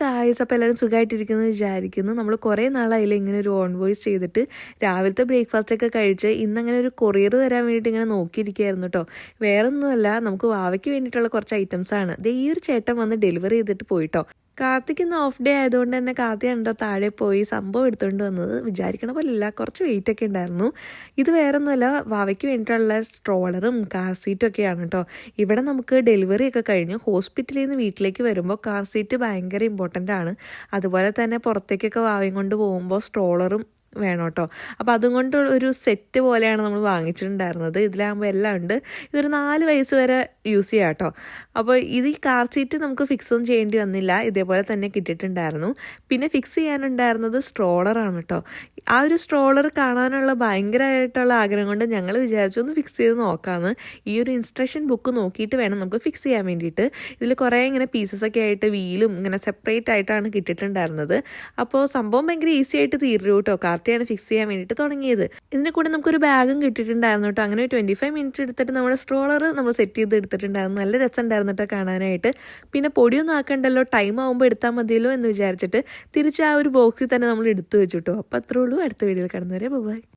Guys, അപ്പോൾ എല്ലാവരും സുഖമായിട്ടിരിക്കുന്നു വിചാരിക്കുന്നു. നമ്മൾ കുറേ നാളായില്ലേ ഇങ്ങനെ ഒരു ഓൺ വോയിസ് ചെയ്തിട്ട്. രാവിലത്തെ ബ്രേക്ക്ഫാസ്റ്റൊക്കെ കഴിച്ച് ഇന്നങ്ങനെ ഒരു കൊറിയർ വരാൻ വേണ്ടിയിട്ട് ഇങ്ങനെ നോക്കിയിരിക്കുകയായിരുന്നു കേട്ടോ. വേറൊന്നുമല്ല, നമുക്ക് വാവയ്ക്ക് വേണ്ടിയിട്ടുള്ള കുറച്ച് ഐറ്റംസാണ്. ഈ ഒരു ചേട്ടൻ വന്ന് ഡെലിവറി ചെയ്തിട്ട് പോയിട്ടോ. കാർത്തിക്ക് ഓഫ് ഡേ ആയതുകൊണ്ട് തന്നെ കാർത്തികണ്ടോ താഴെ പോയി സംഭവം എടുത്തുകൊണ്ട് വന്നത്. വിചാരിക്കണ പോലെയല്ല, കുറച്ച് വെയിറ്റ് ഒക്കെ ഉണ്ടായിരുന്നു. ഇത് വേറൊന്നുമല്ല, വാവയ്ക്ക് വേണ്ടിയിട്ടുള്ള സ്ട്രോളറും കാർ സീറ്റും ഒക്കെയാണ് കേട്ടോ. ഇവിടെ നമുക്ക് ഡെലിവറി ഒക്കെ കഴിഞ്ഞു ഹോസ്പിറ്റലിൽ നിന്ന് വീട്ടിലേക്ക് വരുമ്പോൾ കാർ സീറ്റ് ഭയങ്കര ഇമ്പോർട്ടൻ്റ് ആണ്. അതുപോലെ തന്നെ പുറത്തേക്കൊക്കെ വാവയും കൊണ്ട് പോകുമ്പോൾ സ്ട്രോളറും വേണം കേട്ടോ. അപ്പോൾ അതുകൊണ്ട് ഒരു സെറ്റ് പോലെയാണ് നമ്മൾ വാങ്ങിച്ചിട്ടുണ്ടായിരുന്നത്. ഇതിലാകുമ്പോൾ എല്ലാം ഉണ്ട്. ഇതൊരു 4 വയസ്സ് വരെ യൂസ് ചെയ്യാം കേട്ടോ. അപ്പോൾ ഈ കാർ സീറ്റ് നമുക്ക് ഫിക്സ് ഒന്നും ചെയ്യേണ്ടി വന്നില്ല, ഇതേപോലെ തന്നെ കിട്ടിയിട്ടുണ്ടായിരുന്നു. പിന്നെ ഫിക്സ് ചെയ്യാനുണ്ടായിരുന്നത് സ്ട്രോളറാണ് കേട്ടോ. ആ ഒരു സ്ട്രോളർ കാണാനുള്ള ഭയങ്കരമായിട്ടുള്ള ആഗ്രഹം കൊണ്ട് ഞങ്ങൾ വിചാരിച്ചു ഒന്ന് ഫിക്സ് ചെയ്ത് നോക്കാമെന്ന്. ഈ ഒരു ഇൻസ്ട്രക്ഷൻ ബുക്ക് നോക്കിയിട്ട് വേണം നമുക്ക് ഫിക്സ് ചെയ്യാൻ വേണ്ടിയിട്ട്. ഇതിൽ കുറേ ഇങ്ങനെ പീസസൊക്കെ ആയിട്ട് വീലും ഇങ്ങനെ സെപ്പറേറ്റ് ആയിട്ടാണ് കിട്ടിയിട്ടുണ്ടായിരുന്നത്. അപ്പോൾ സംഭവം ഭയങ്കര ഈസി ആയിട്ട് തീരും കേട്ടോ. കാർത്തിയാണ് ഫിക്സ് ചെയ്യാൻ വേണ്ടിയിട്ട് തുടങ്ങിയത്. ഇതിൻ്റെ കൂടെ നമുക്കൊരു ബാഗും കിട്ടിയിട്ടുണ്ടായിരുന്നു കേട്ടോ. അങ്ങനെ 25 മിനിറ്റ് എടുത്തിട്ട് നമ്മുടെ സ്ട്രോളർ നമ്മൾ സെറ്റ് ചെയ്ത് എടുത്തിട്ടുണ്ടായിരുന്നു. നല്ല രസമുണ്ടായിരുന്നു കേട്ടോ കാണാനായിട്ട്. പിന്നെ പൊടിയൊന്നും ആക്കണ്ടല്ലോ, ടൈം ആകുമ്പോൾ എടുത്താൽ മതിയല്ലോ എന്ന് വിചാരിച്ചിട്ട് തിരിച്ച് ആ ഒരു ബോക്സിൽ തന്നെ നമ്മൾ എടുത്തു വെച്ചു കേട്ടോ. അപ്പോൾ അത്രേ ഉള്ളൂ. അടുത്ത വീഡിയോയിൽ കാണുന്നവരെ ബൈ.